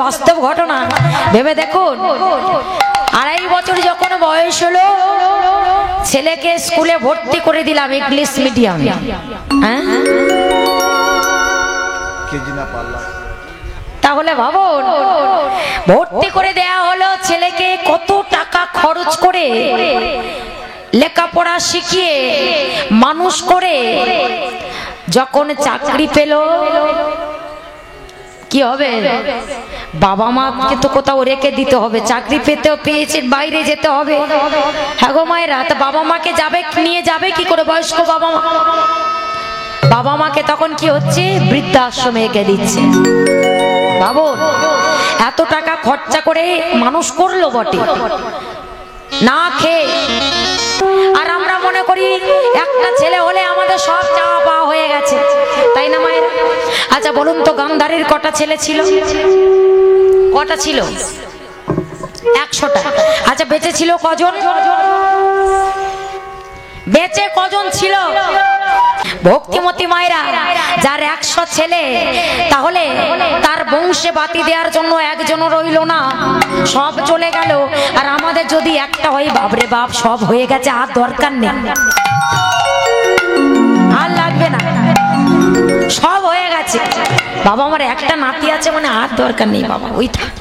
বাস্তব ঘটনা, ভেবে দেখুন। 2.5 বছর যখন বয়স হলো, ছেলেকে স্কুলে ভর্তি করে দিলাম ইংলিশ মিডিয়াম। হ্যাঁ, তাহলে ভাবুন, ভর্তি করে দেয়া হলো ছেলেকে, কত টাকা খরচ করে লেখাপড়া শিখিয়ে মানুষ করে যখন চাকরি পেল, কি হবে? বাবা মাকে তো কোথাও রেখে দিতে হবে, চাকরি পেতেও পেয়েছে, বাইরে যেতে হবে। হ্যাঁ গো মায়েরা, তো বাবা মাকে নিয়ে যাবে কি করে? বয়স্ক বাবা মাকে তখন কি হচ্ছে? বৃদ্ধাশ্রমে রেখে দিচ্ছে। ভাবুন, এত টাকা খরচা করে মানুষ করলো বটে, না খেয়ে। আর আমরা মনে করি একটা ছেলে হলে আমাদের সব চাওয়া পাওয়া হয়ে গেছে, তাই না মায়ের? আচ্ছা বলুন তো, গান্ধারীর কটা ছেলে ছিল? কটা ছিল? 100টা। আচ্ছা বেঁচে ছিল কজন? বেঁচে কজন ছিল? ভক্তিমতী মায়েরা, যার 100 ছেলে, তাহলে তার বংশে বাতি দেওয়ার জন্য একজনও রইল না, সব চলে গেল। আর আমাদের যদি একটা হয়, বাপরে বাপ, সব হয়ে গেছে, আর দরকার নেই, আর লাগবে না, সব হয়ে গেছে। বাবা আমার একটা নাতি আছে, মানে আর দরকার নেই বাবা, ওই থাক,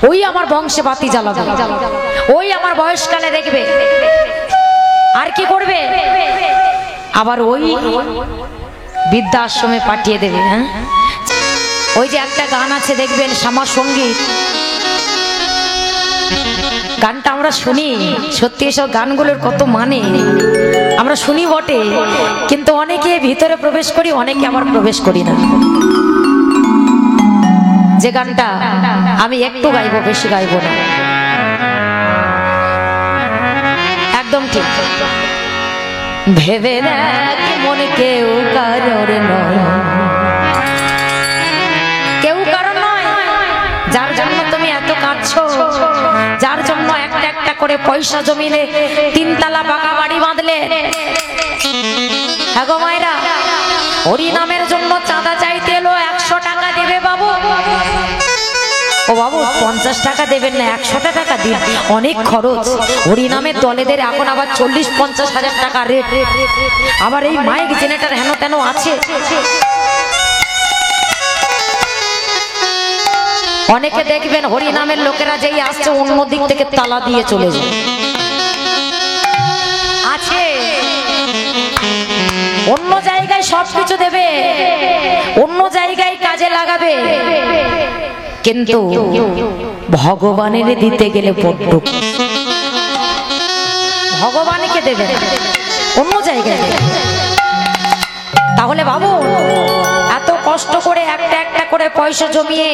ওই আমার বংশে বাতি জ্বালাবে, ওই আমার বয়সকালে দেখবে। আর কি করবে? আবার ওই বৃদ্ধাশ্রমে পাঠিয়ে দেবে। হ্যাঁ, ওই যে একটা গান আছে দেখবেন, শ্যামা সঙ্গীত, গানটা আমরা শুনি, সত্যি এসব গানগুলোর কত মানে আমরা শুনি বটে, কিন্তু অনেকে ভিতরে প্রবেশ করি, অনেকে আবার প্রবেশ করি না। যে গানটা আমি একটু গাইবো, বেশি গাইবো না, একদম ঠিক। ভেবে দেখ মন কেউ কারোর নয়, কেউ কারোর নয়, যার জন্য তুমি এত কাঁদছো, যার জন্য একটা একটা করে পয়সা জমিলে 3 তলা পাকা বাড়ি বাঁধলে। হ্যাঁ গো মায়েরা, হরি নামের জন্য চাঁদা চাইতে এলো, 100 টাকা দেবে বাবু। ও বাবু 50 টাকা দেবেন না, 100 টাকা দিন, অনেক খরচ। হরিনামের দলেদের এখন আবার 40-50 হাজার টাকা রেট, আবার এই মাইক জেনারেটর হেন তেন আছে। অনেকে দেখবেন হরিনামের লোকেরা যেই আসছে, অন্য দিক থেকে তালা দিয়ে চলে যায়, আছে। অন্য জায়গায় সবকিছু দেবে, অন্য জায়গায় কাজে লাগাবে, কিন্তু ভগবানের দিতে গেলে বড্ড, ভগবানকে দেবে অন্য জায়গায়। তাহলে বাবু, এত কষ্ট করে একটা একটা করে পয়সা জমিয়ে,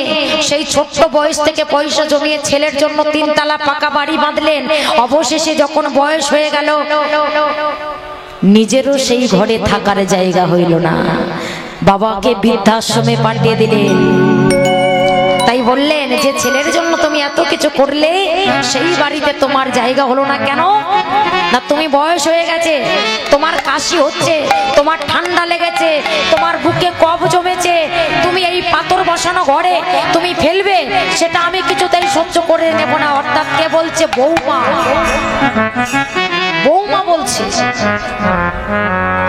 সেই ছোট্ট বয়স থেকে পয়সা জমিয়ে ছেলের জন্য 3 তলা পাকা বাড়ি বাঁধলেন, অবশেষে যখন বয়স হয়ে গেল, নিজেরও সেই ঘরে থাকার জায়গা হইল না, বাবাকে বৃদ্ধাশ্রমে পাঠিয়ে দিলেন। তাই বললেন যে ছেলের জন্য তুমি এত কিছু করলে, সেই বাড়িতে তোমার জায়গা হলো না কেন? না, তুমি বয়স হয়ে গেছে, তোমার কাশি হচ্ছে, তোমার ঠান্ডা লেগেছে, তোমার বুকে কফ জমেছে, তুমি এই পাথর বসানো ঘরে তুমি ফেলবে, সেটা আমি কিছুতেই সহ্য করে নেব না। অর্থাৎ কে বলছে? বৌমা, বৌমা বলছে,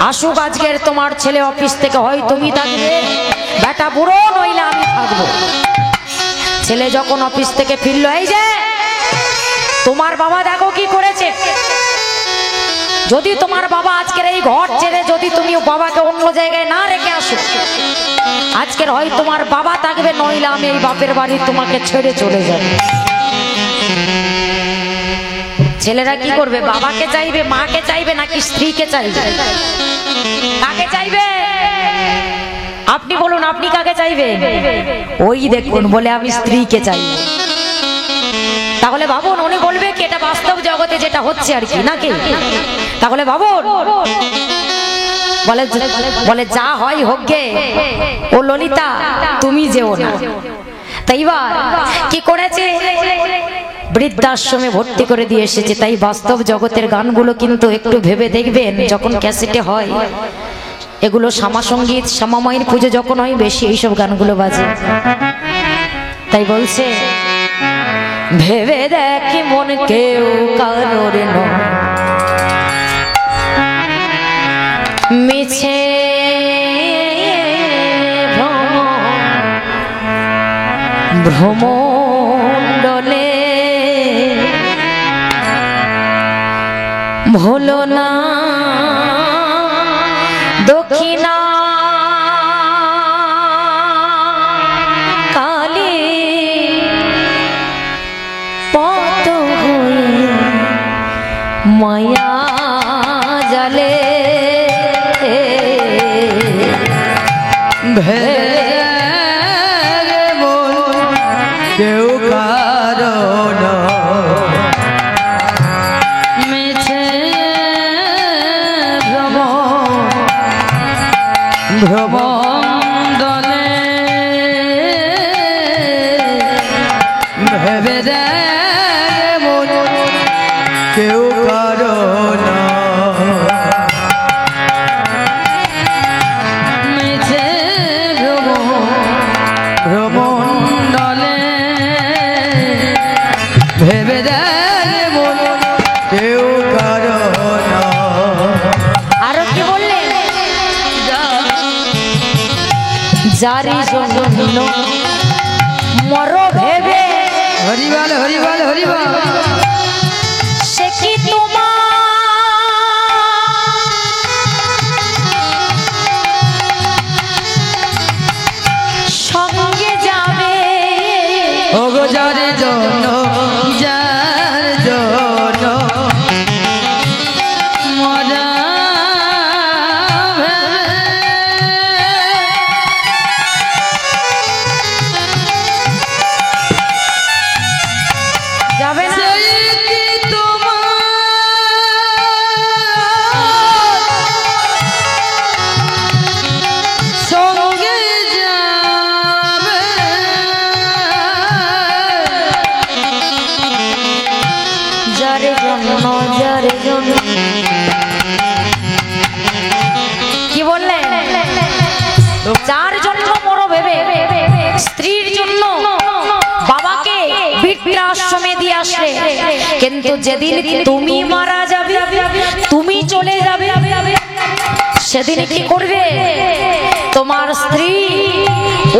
আসুক আজকের তোমার ছেলে অফিস থেকে, হয় তুমি থাকবে, বেটা বুড়ো, নইলে আমি থাকবো। ছেলে যখন অফিস থেকে ফিরল, এই যে তোমার বাবা দেখো কি করেছে। যদি তোমার বাবা আজকের এই ঘর ছেড়ে যদি তুমি বাবাকে অন্য জায়গায় না রেখে আসো, আজকের হয় তোমার বাবা থাকবে, নইলে আমি এই বাপের বাড়ি তোমাকে ছেড়ে চলে যাব। ছেলেরা কি করবে? বাবাকে চাইবে, মাকে চাইবে, নাকি স্ত্রীকে চাইবে? কাকে চাইবে? আপনি বলুন, আপনি কাকে চাইবে? ওই দেখুন বলে আমি স্ত্রীকে চাই। তাহলে ভাবুন, উনি বলবে কি এটা বাস্তব জগতে যেটা হচ্ছে আর কি, নাকি? তাহলে ভাবুন, বলে যা হয় হোক গে, ও ললিতা তুমি যেও না। তাই কি করেছে? বৃদ্ধাশ্রমে ভর্তি করে দিয়ে এসেছে। তাই বাস্তব জগতের গানগুলো কিন্তু একটু ভেবে দেখবেন, যখন ক্যাসেটে হয় এগুলো শ্যামা সঙ্গীত, শ্যামা মায়ের পুজো যখন হয়, বেশি এইসব গানগুলো বাজে। তাই বলছে ভেবে দেখি মন কেউ কারোর নয়, মিছে ভ্রমণ্ডলে ভুলো না দক্ষিণা কালী পত হয়ে মায়া জালে ভেবে মন কেউ কারণ মিছে ভ্রমণ্ডলে ভেবে মন কেউ কারণ মিছে ভ্রমণ্ডলে ভেবে মন কেউ কারণ। আরো কি বললেন জারি জন্য মর ভেবে হরিবল হরিবল হরিবল সে কি তোমার সঙ্গে যাবে ওগো যার জন্য যার জন্য মজা যাবে না সঙ্গে যাবে যার জন্য কি বললেন যার জন্য মরো ভেবে স্ত্রীর জন্য বাবাকে বৃদ্ধাশ্রমে দিয়ে আসলে, কিন্তু যেদিন তুমি মারা যাবে তুমি চলে যাবে সেদিন কি করবে তোমার স্ত্রী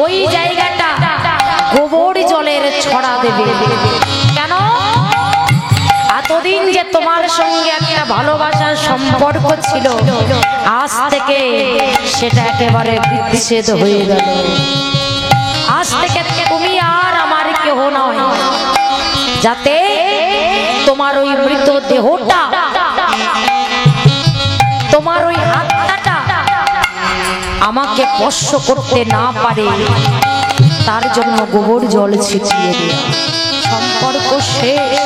ওই জায়গাটা গোবর জলের ছড়া দেবে। কেন? এতদিন যে তোমার সঙ্গে একটা ভালোবাসার সম্পর্ক ছিল আজ থেকে সেটা একেবারে বিচ্ছেদ হয়ে গেল। আজ থেকে তুমি আর আমার কেহ নয়, যাতে তোমার ওই মৃত দেহটা তোমার ওই আত্মাটা আমাকে স্পর্শ করতে না পারে তার জন্য গোবর জল ছিটিয়ে দেওয়া, সম্পর্ক শেষ।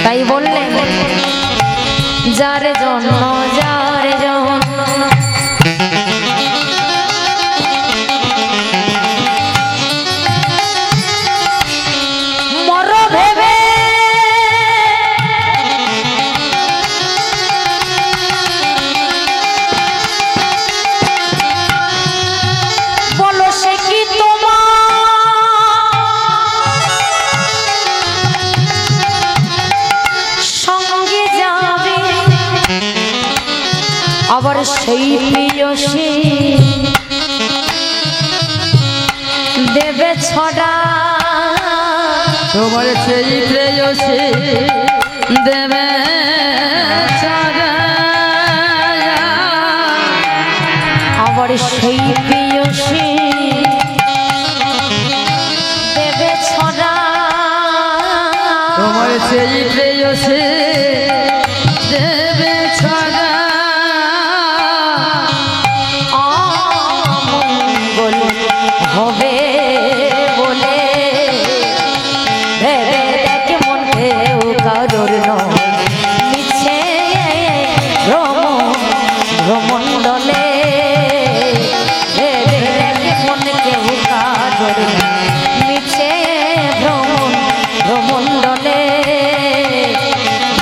তাই বললেন যার জন্য মর ভেবে বলো সে কি তোমার সঙ্গে যাবে, আবার সেই প্রিয়সী দেবে ছড়া তোমার সেই প্রেয়সী দেবে ছড়া, আবার সেই প্রিয়সী দেবে ছড়া, তোমার সেই প্রেয়সী দেবে ছড়া, অমঙ্গল হবে বলে ভেবে দেখ মন কেউ কারোর নয়, মিছে ভ্রমণ্ডলে ভেবে দেখ মন কেউ কারোর নয়, মিছে ভ্রমণ্ডলে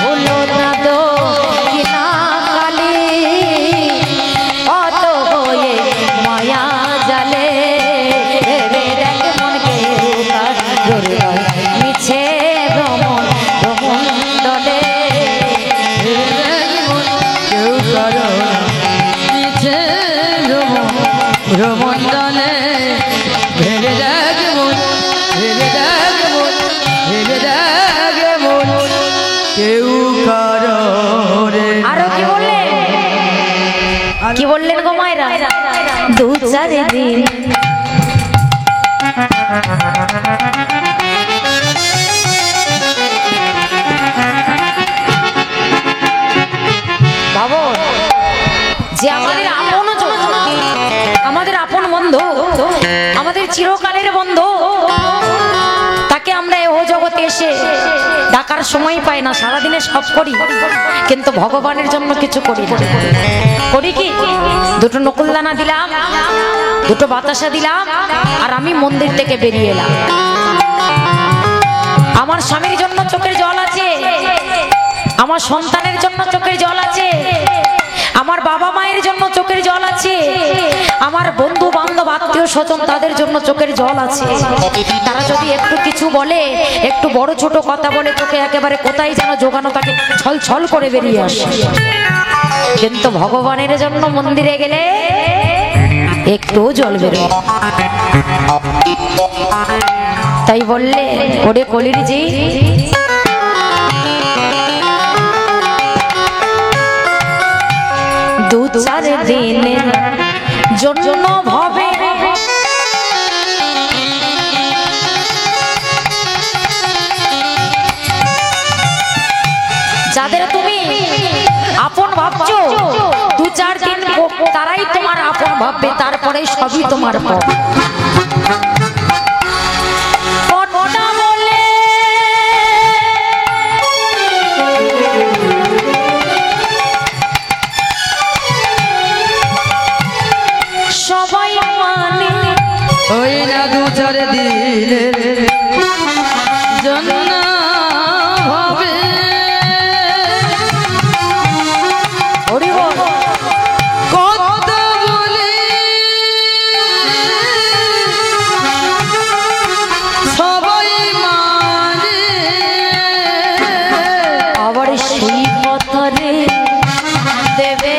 ভুলো মন ভেবে দেখ মন ভেবে দেখ মন কেউ কারো রে আরো কি বললেন গো মায়েরা? দু চার দিন ভাবো যে আমাদের আপন আমাদের আপন বন্ধু, আমাদের চিরকালের বন্ধু, তাকে আমরা ও জগতে এসে ডাকার সময় পাই না। সারাদিনে সব করি কিন্তু ভগবানের জন্য কিছু করি না। করি কি? দুটো নকুলদানা দিলাম, দুটো বাতাসা দিলাম, আর আমি মন্দির থেকে বেরিয়ে এলাম। আমার স্বামীর জন্য চোখের জল আছে, আমার সন্তানের জন্য চোখের জল আছে, আমার বাবা মায়ের জন্য চোখের জল আছে, আমার বন্ধু বান্ধব আত্মীয় স্বজন তাদের জন্য চোখের জল আছে। তারা যদি একটু কিছু বলে, একটু বড় ছোট কথা বলে, তোকে একেবারে কোথায় যেন জোগানো তাকে ছল ছল করে বেরিয়ে আসে। কিন্তু ভগবানের জন্য মন্দিরে গেলে একটু জল বেরোয়। তাই বললে ওরে কলির জি দু চার দিনের জন্য ভাবে যাদের তুমি আপন ভাবছো, দু চার দিন তারাই তোমার আপন ভাববে, তারপরে সবই তোমার পর। সবাই মানে ওই না দু চার দিনের জন্য হবে কত বলি সবাই মানে আবার সেই কথারে দেবে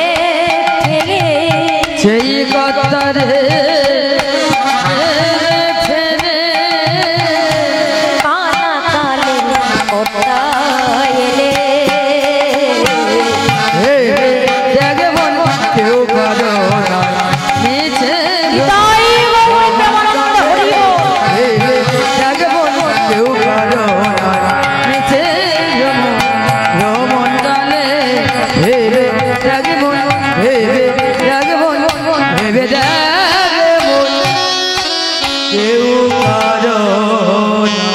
ফেলে, সেই কথারে ফেলে কানা কালে ওটা এলে। দেখ মন কেউ কারো না নিচে তাই বলে প্রেমানন্দ হরি বল। দেখ মন কেউ কারো না নিচে রমন গালে ভেবে দেখ মন ভেবে দেখ মন ভেবে দেখ মন কেউ কারো না।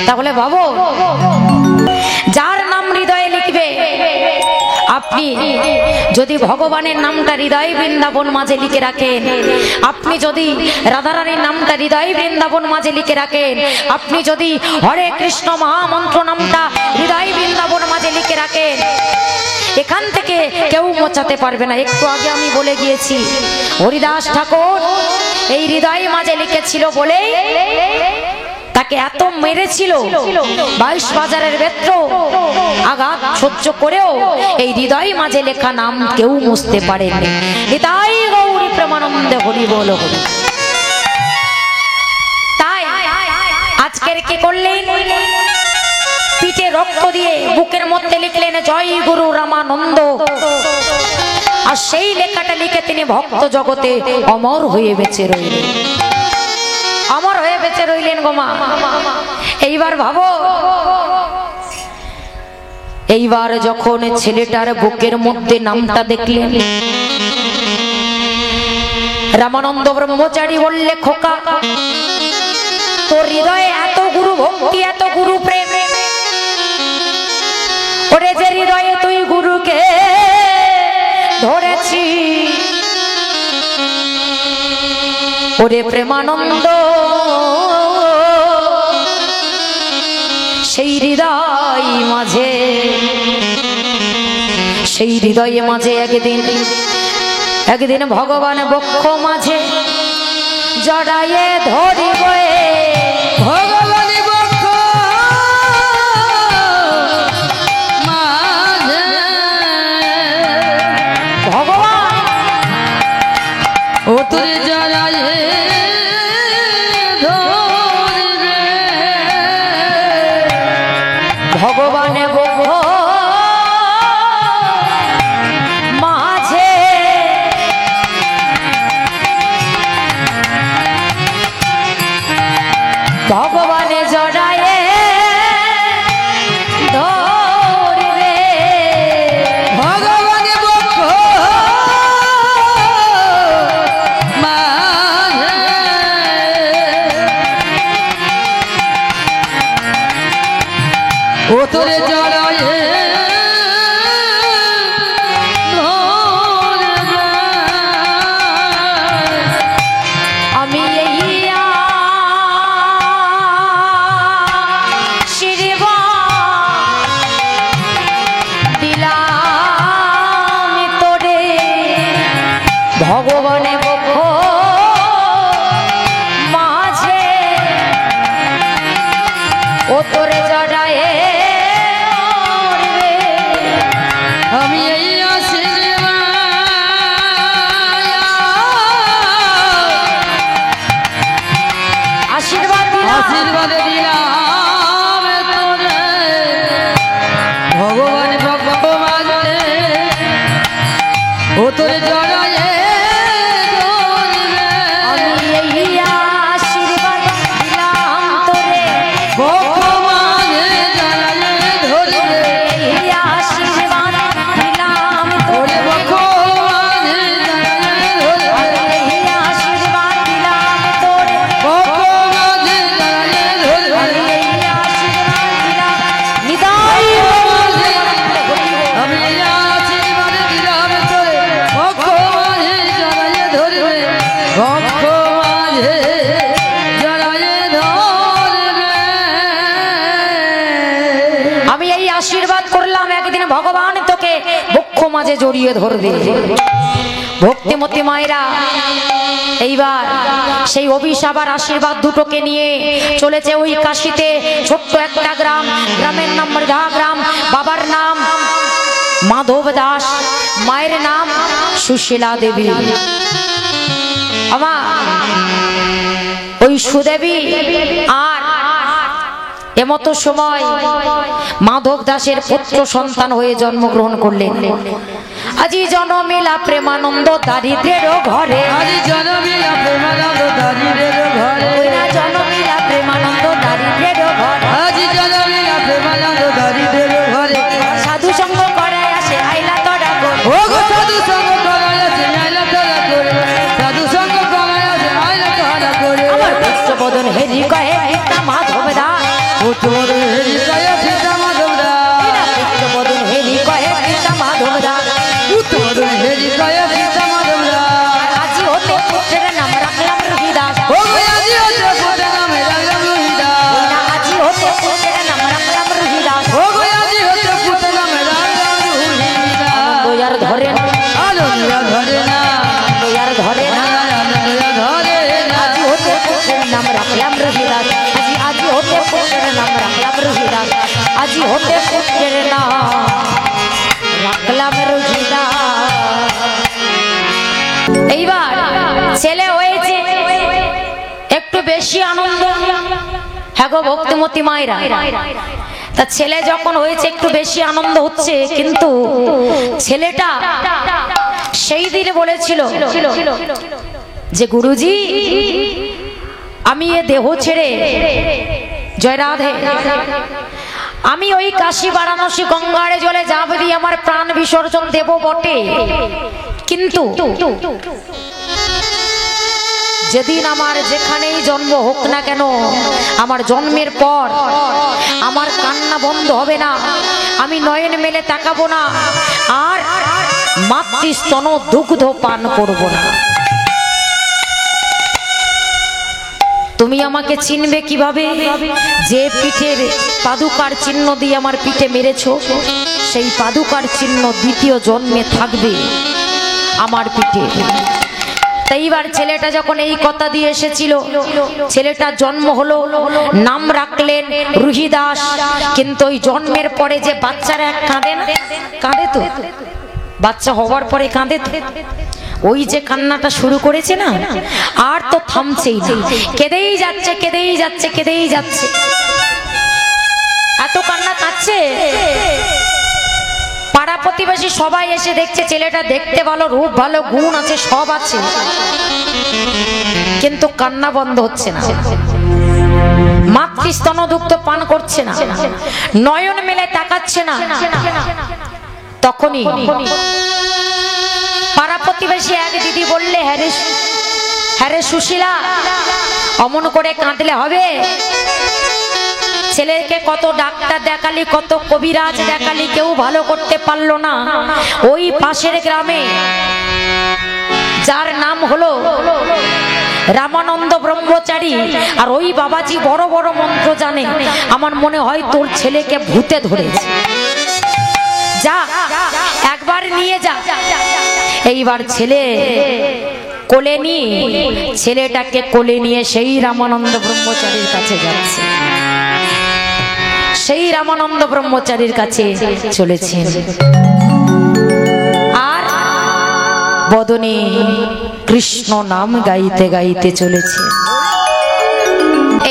তাহলে ভাবো, যার নাম হৃদয়ে লিখবে, আপনি যদি ভগবানের নামটা হৃদয় বৃন্দাবন মাঝে লিখে রাখেন, আপনি যদি রাধারানীর নামটা হৃদয় বৃন্দাবন মাঝে লিখে রাখেন, আপনি যদি হরে কৃষ্ণ মহামন্ত্র নামটা হৃদয় বৃন্দাবন মাঝে লিখে রাখেন, এখান থেকে কেউ মোচাতে পারবে না। একটু আগে আমি বলে গিয়েছি, হরিদাস ঠাকুর এই হৃদয় মাঝে লিখেছিল বলে তাকে এত মেরেছিল, 22 বাজারের বেত্র আঘাত সহ্য করেও এই হৃদয় মাঝে লেখা নাম কেউ মুছতে পারেনি। হৃদয় গৌরী প্রেমানন্দে হরি বল হরি। তাই আজকের কি করলেন? পিঠে রক্ত দিয়ে বুকের মধ্যে লিখলেন জয় গুরু রামানন্দ, আর সেই লেখাটা লিখে তিনি ভক্ত জগতে অমর হয়ে বেঁচে রইলেন, অমর হয়ে বেঁচে রইলেন গো মা। এইবার ভাবো, এইবার যখন ছেলেটার বুকের মধ্যে নামটা দেখলেন, রামানন্দ ব্রহ্মচারী বললে, খোকা তোর হৃদয়ে এত গুরু ভক্তি, এত গুরু প্রেম, ওরে যে হৃদয়ে তুই গুরুকে ধরেছি, ওরে প্রেমানন্দ সেই হৃদয় মাঝে, সেই হৃদয়ে মাঝে একদিন ভগবান বক্ষ মাঝে জড়ায়ে ধরিবে, ভগবান বক্ষ মাঝে ভগবান ও তুই জড়ায়ে ভগবানে জড়ায়ে ধরবে ভগবানে বক্ষ মাঝে ও তোরে জড়ায়ে আমি এই আশীর্বাদ দিলাম তোরে ভগবানে বক্ষ মাঝে ও তোরে জড়ায়ে ধরবে। আমি এই আশীর্বাদ দিলাম আশীর্বাদ দিলাম তোরে ভগবান ভক্ত মাঝে ও তোরে জড়ায়ে ধরবে। আমি এই আশীর্বাদ দিলাম তোরে ভক্ত মাঝে জড়ায়ে ধরবে। এই আশীর্বাদ দিলাম ওরে তোরে ভক্ত মাঝে জড়ায়ে ধরবে। আমি এই আশীর্বাদ দিলাম তোরে ভক্ত মাঝে জড়ায়ে ধরবে। আমি এই আশীর্বাদ দিলাম নিতাই আমি এই আশীর্বাদ দিলাম তোরে ভক্ত মাঝে জড়ায়ে ধরবে। ভক্ত মাঝে জড়ায়ে ধরবে। আমি এই আশীর্বাদ করলাম একদিন ভগবান তোকে বক্ষ মাঝে জড়িয়ে ধরবে। ভক্তিমতী মায়েরা এইবার সেই অভিশাপ আর আশীর্বাদ দুটোকে নিয়ে চলেছে ওই কাশিতে ছোট্ট একটা গ্রাম, গ্রামের নাম মৃধা গ্রাম, বাবার নাম মাধব দাস, মায়ের নাম সুশীলা দেবী। আমার ওই সুদেবী আর এমতো সময় মাধব দাসের পুত্র সন্তান হয়ে জন্মগ্রহণ করলেন। আজি জনমিলা প্রেমানন্দ দারিদ্রের ঘরে, আজ জনমিলা প্রেমানন্দ দারিদ্রের ঘরে। ওইনা জনমিলা প্রেমানন্দ দারিদ্রের ঘরে, আজ জনমিলা প্রেমানন্দ দারিদ্রের ঘরে। সাধু সঙ্গ করে আসে আইলা তোরা করে, ও গো সাধু সঙ্গ করায় আছে আইলা তোরা করে। সাধু সঙ্গ করায় আছে আইলা তোরা করে। আমার পুত্রবদন হেরি কহে পিতা মাধব দাস, পুত্র হৃদয় সীতা মাধব দাস। পুত্রবদন হেরি কহে পিতা মাধব দাস। পুত্র হৃদয় সীতা মাধব দাস। আজি হতে পুত্রের নাম রাখলাম রুহিদাস, ও গো আজি হতে পুত্র নামে রাখলাম রুহিদাস। ওইনা আজি হতে পুত্রের নাম রাখলাম রুহিদাস। ও গো আজি হতে পুত্র নামে রাখলাম রুহিদাস। দয়ার ধরে না, আলোনিয়া ধরে না, দয়ার ধরে না, আলোনিয়া ধরে না। আজি হতে পুত্রের নাম রাখলাম রুহিদাস। আজি হতে পুত্রের নাম রাখলাম রুহিদাস। আজি হতে পুত্রের নাম রাখলাম রুহিদাস। এইবার ছেলে হয়েছে একটু বেশি আনন্দ। হ্যাঁ গো ভক্তিমতী মায়েরা, তা ছেলে যখন হয়েছে একটু বেশি আনন্দ হচ্ছে, কিন্তু ছেলেটা সেই দিনে বলেছিল যে গুরুজি আমি এ দেহ ছেড়ে, জয় রাধে, আমি ওই কাশী বারাণসী গঙ্গারে জলে ঝাঁপ দিয়ে আমার প্রাণ বিসর্জন দেব বটে, কিন্তু যেদিন আমার যেখানেই জন্ম হোক না কেন, আমার জন্মের পর আমার কান্না বন্ধ হবে না, আমি নয়ন মেলে তাকাবো না, আর মাতৃস্তন দুগ্ধ পান করব না। তুমি আমাকে চিনবে কিভাবে? যে পিঠের পাদুকার চিহ্ন দিয়ে আমার পিঠে মেরেছো, সেই পাদুকার চিহ্ন দ্বিতীয় জন্মে থাকবে আমার পিঠে। তাই এবার ছেলেটা যখন এই কথা দিয়ে এসেছিল, ছেলেটার জন্ম হলো, নাম রাখলেন রুহিদাস। কিন্তু ওই জন্মের পরে যে বাচ্চারা কাঁদে না, কাঁদে তো, বাচ্চা হওয়ার পরে কাঁদে তো, ওই যে কান্নাটা শুরু করেছে না, আর তো থামছেই না, কেঁদেই যাচ্ছে, কেঁদেই যাচ্ছে, কেঁদেই যাচ্ছে, এত কান্না কাঁদছে। পাড়া প্রতিবেশী সবাই এসে দেখছে ছেলেটা দেখতে ভালো, রূপ ভালো, গুণ আছে, সব আছে, কিন্তু কান্না বন্ধ হচ্ছে না। মাতৃস্তনযুক্ত পান করছে না, নয়ন মেলে তাকাচ্ছে না, তখনই পাড়া প্রতিবেশী এক দিদি বললে, হ্যাঁ রে সুশীলা, অমন করে কাঁদলে হবে? ছেলেকে কত ডাক্তার দেখালি, কত কবিরাজ দেখালি, কেউ ভালো করতে পারলো না। ওই পাশের গ্রামে যার নাম হলো রামানন্দ ব্রহ্মচারী, আর ওই বাবাজি বড় বড় মন্ত্র জানে, আমার মনে হয় তোর ছেলেকে ভূতে ধরেছে, যা একবার নিয়ে যা। এইবার ছেলে কোলে নিয়ে, ছেলেটাকে কোলে নিয়ে সেই রামানন্দ ব্রহ্মচারীর কাছে যাচ্ছে, সেই রামানন্দ ব্রহ্মচারীর কাছে চলেছে, আর বদনে কৃষ্ণ নাম গাইতে গাইতে চলেছে।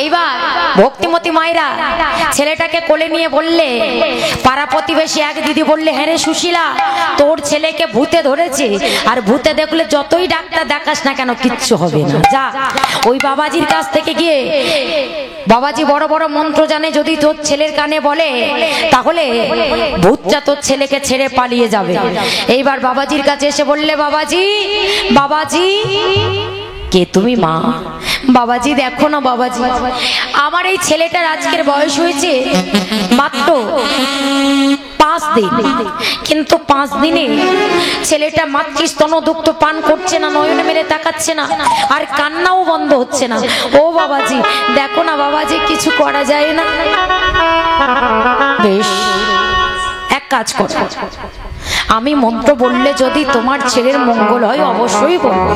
এইবার ভক্তিমতী মায়েরা ছেলেটাকে কোলে নিয়ে বললে, পাড়া প্রতিবেশী এক দিদি বললে, হ্যাঁ রে সুশীলা, তোর ছেলেকে ভূতে ধরেছে, আর ভূতে দেখলে যতই ডাক্তার দেখাস না কেন কিচ্ছু হবে না, যা ওই বাবাজির কাছ থেকে গিয়ে, বাবাজি বড় বড় মন্ত্র জানে, যদি তোর ছেলের কানে বলে তাহলে ভূতটা তোর ছেলেকে ছেড়ে পালিয়ে যাবে। এইবার বাবাজির কাছে এসে বললে, বাবাজি বাবাজি, কে তুমি মা? বাবাজি দেখো না বাবাজি, আমার এই ছেলেটার আজকের বয়স হয়েছে মাত্র 5 দিন, কিন্তু 5 দিনে ছেলেটা মাতৃস্তনযুক্ত পান করছে না, নয়ন মেলে তাকাচ্ছে না, আর কান্নাও বন্ধ হচ্ছে না। ও বাবাজি দেখো না বাবাজি, কিছু করা যায় না? বেশ, এক কাজ কর, আমি মন্ত্র বললে যদি তোমার ছেলের মঙ্গল হয় অবশ্যই বলবো।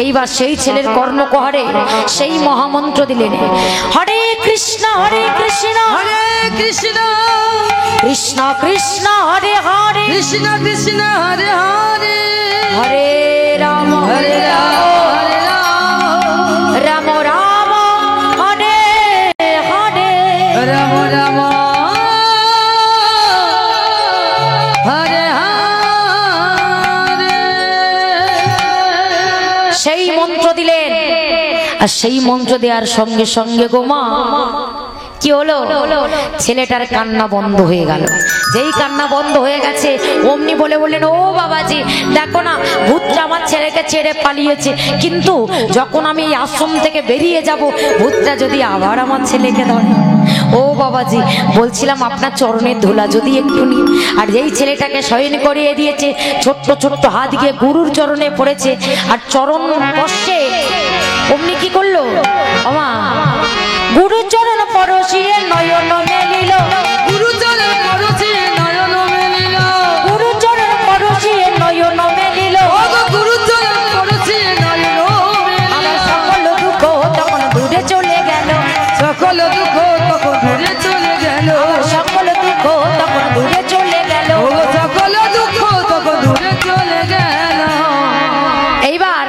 এইবার সেই ছেলের কর্ণকোহরে সেই মহামন্ত্র দিলেন, হরে কৃষ্ণ হরে কৃষ্ণ হরে কৃষ্ণ কৃষ্ণ কৃষ্ণ হরে হরে কৃষ্ণ কৃষ্ণ হরে হরে হরে রাম হরে রাম হরে রাম রাম রাম হরে হরে রাম রাম হরে হরে। সেই মন্ত্র দিলেন, আর সেই মন্ত্র দেওয়ার সঙ্গে সঙ্গে গো মা কি হলো, ছেলেটার কান্না বন্ধ হয়ে গেল। যেই কান্না বন্ধ হয়ে গেছে অমনি বলে বললেন, ও বাবাজি দেখো না, ভূতটা আমার ছেলেকে ছেড়ে পালিয়েছে, কিন্তু যখন আমি এই আশ্রম থেকে বেরিয়ে যাব, ভূতটা যদি আবার আমার ছেলেকে ধরে। ও বাবাজি বলছিলাম আপনার চরণের ধুলা যদি একটু নি। আর যেই ছেলেটাকে শয়ন করিয়ে দিয়েছে, ছোট্ট ছোট্ট হাত গিয়ে গুরুর চরণে পড়েছে, আর চরণ স্পর্শে অমনি কি করলো, আমা গুরু চরণ পরশিয়ে নয়ন মেলিল, গুরু চরণ পরশিয়ে নয়ন মেলিল, গুরু চরণ পরশিয়ে নয়ন মেলিল, গুরু চরণ পরশিয়ে নয়ন মেলিল। আমার সকল দুঃখ তখন দূরে চলে গেল, সকল দুঃখ তখন দূরে চলে গেল, সকল দুঃখ তখন দূরে চলে গেল। ও সকল দুঃখ তখন দূরে চলে গেল। এইবার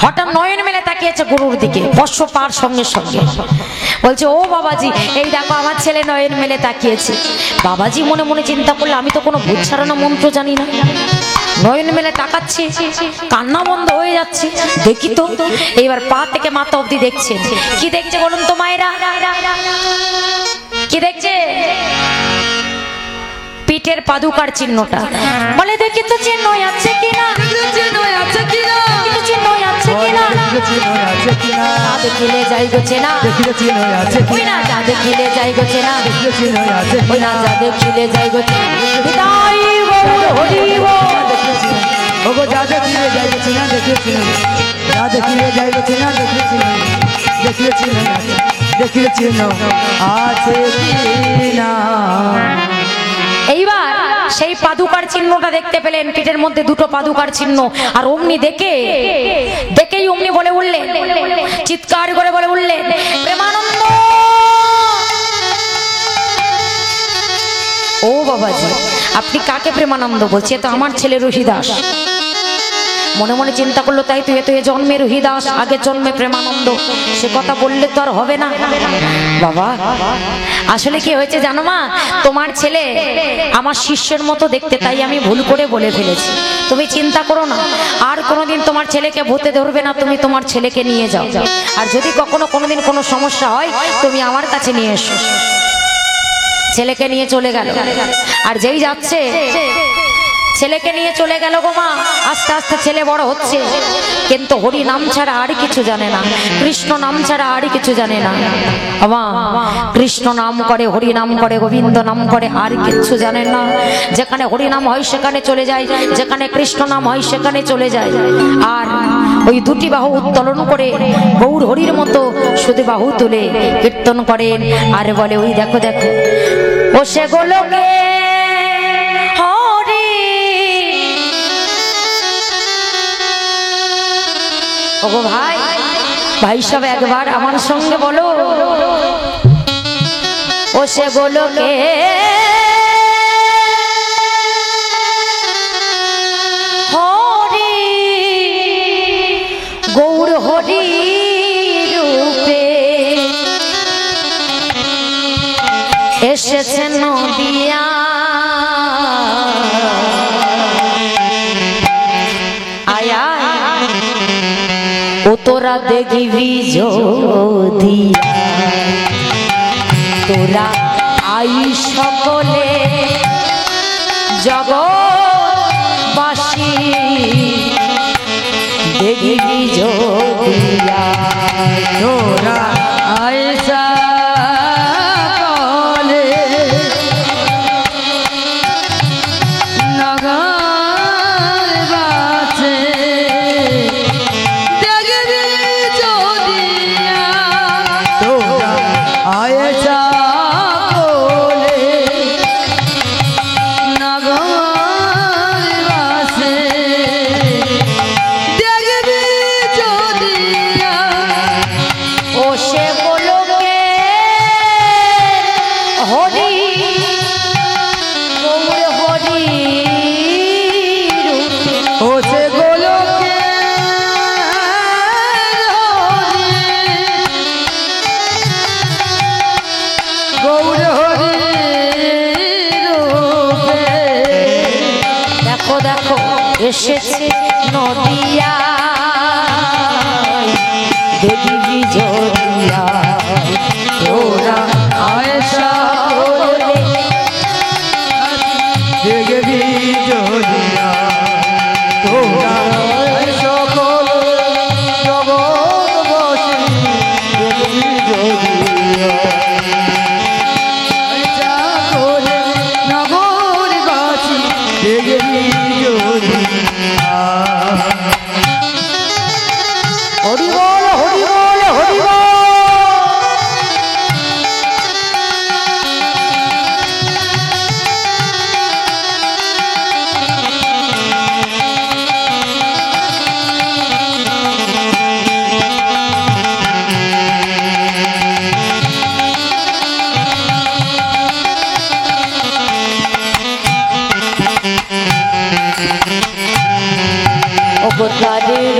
হঠাৎ নয়ন মেলে তাকিয়েছে গুরুর দিকে, বর্ষ পার সঙ্গে সঙ্গে বলছে, ও বাবাজি এই দেখো আমার ছেলে নয়ন মেলে তাকিয়েছে। বাবাজি মনে মনে চিন্তা করলে, আমি তো কোনো ভূত ছাড়ানো মন্ত্র জানি না, নয়ন মেলে তাকাচ্ছে, কান্না বন্ধ হয়ে যাচ্ছে, দেখি তো। এইবার পা থেকে মাথা অবধি দেখছে, কি দেখছে বলুন তো মায়েরা, কি দেখছে? পিঠের পাদুকার চিহ্নটা। বলে দেখি তো চিহ্ন আছে কিনা, চিহ্ন আছে কিনা, চিহ্ন আছে কিনা, না দেখিলে যাই গোছে না, ওই না যা দেখিলে যাই গোছে না, ওই না যা দেখিলে যাই গোছে না। হৃদয় গৌর হরি বল। ওগো যা দেখিলে যাই গেছি না, দেখেছি না, যা দেখিলে যাই গেছি না, দেখেছি না, দেখেছি না, দেখেছি না, আছে কি না। এইবার সেই পাদুকার চিহ্নটা দেখতে পেলেন, পিঠের মধ্যে দুটো পাদুকার চিহ্ন, আর অমনি দেখেই অমনি বলে উঠলেন, চিৎকার করে বলে উঠলেন, প্রেমানন্দ। ও বাবাজি আপনি কাকে প্রেমানন্দ বলছে? তো আমার ছেলে রহিদাস। মনে মনে চিন্তা করলো তাই তুই তুই জন্মে রুহিদাস, আগের জন্মে প্রেমানন্দ, সে কথা বললে তো আর হবে না। বাবা আসলে কি হয়েছে জানো মা, তোমার ছেলে আমার শিষ্যের মতো দেখতে, তাই আমি ভুল করে বলে ফেলেছি। তুমি চিন্তা করো না, আর কোনোদিন তোমার ছেলেকে ভূতে ধরবে না। তুমি তোমার ছেলেকে নিয়ে যাও, আর যদি কখনো কোনোদিন কোনো সমস্যা হয় তুমি আমার কাছে নিয়ে এসো। ছেলেকে নিয়ে চলে গেল, আর যেই যাচ্ছে ছেলেকে নিয়ে চলে গেল গো মা। আস্তে আস্তে ছেলে বড় হচ্ছে, কিন্তু হরি নাম ছাড়া আর কিছু জানে না, কৃষ্ণ নাম ছাড়া আর কিছু জানে না। আমা কৃষ্ণ নাম করে, হরি নাম করে, গোবিন্দ নাম করে, আর কিছু জানে না। যেখানে হরি নাম হয় সেখানে চলে যায়, যেখানে কৃষ্ণ নাম হয় সেখানে চলে যায়। আর ওই দুটি বাহু উত্তোলন করে গৌর হরির মতো শুধু বাহু তুলে কীর্তন করেন, আর বলে ওই দেখো দেখো ও সে গোলকে ওগো ভাই, ভাই সব একবার আমার সঙ্গে বলো, ও সে গোলকে হরি গৌর হরি রূপে এসেছে নদিয়া। আয়া ও তোরা দেখবি যদি, তোরা আই সকলে জগৎবাসী দেখবি যদি, তোরা আয়সা কলে নগর বাসে দেখবি যদিয়া, তোরা আয়েশা কোলে নগর বাসে দেখবি যদিয়া। ও সে গোলকে হরি গৌর হরি রূপে ও সে গোলকে গৌর হরি রূপে দেখো দেখো এসেছে নদিয়া, দেখবি জড়িয়া তোরা আয়েশা বলে দেখবি যদিয়া, তোরা সকল জগৎবাসী দেখবি যদিয়া। আয়েশা কোলে নগর বাসী দেখবি যদিয়া। হরি বল হরি বল হরি বল। অবতারের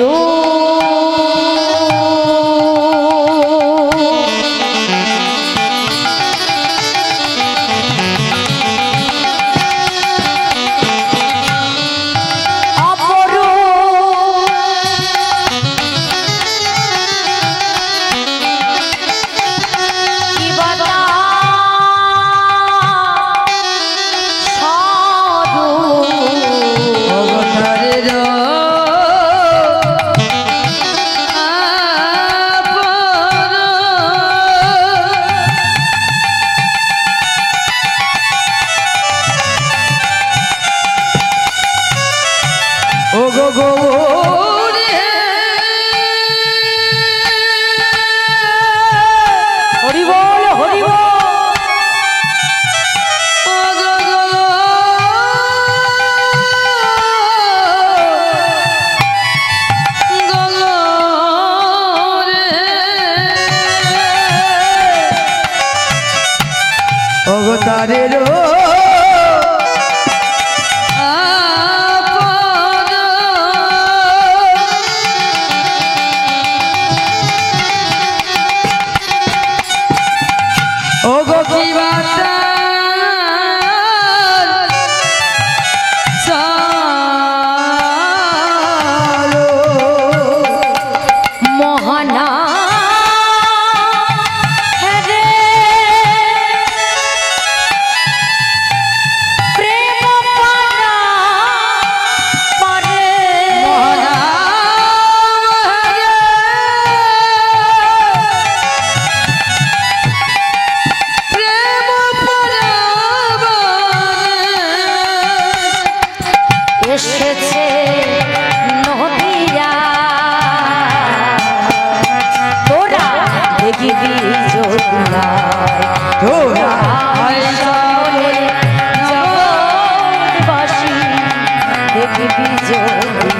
অবতারের ও গো গৌরে হরি বল হরি বল। অবতারের যোগিনায় তোরা জগৎবাসী দেখবি যোগিনায়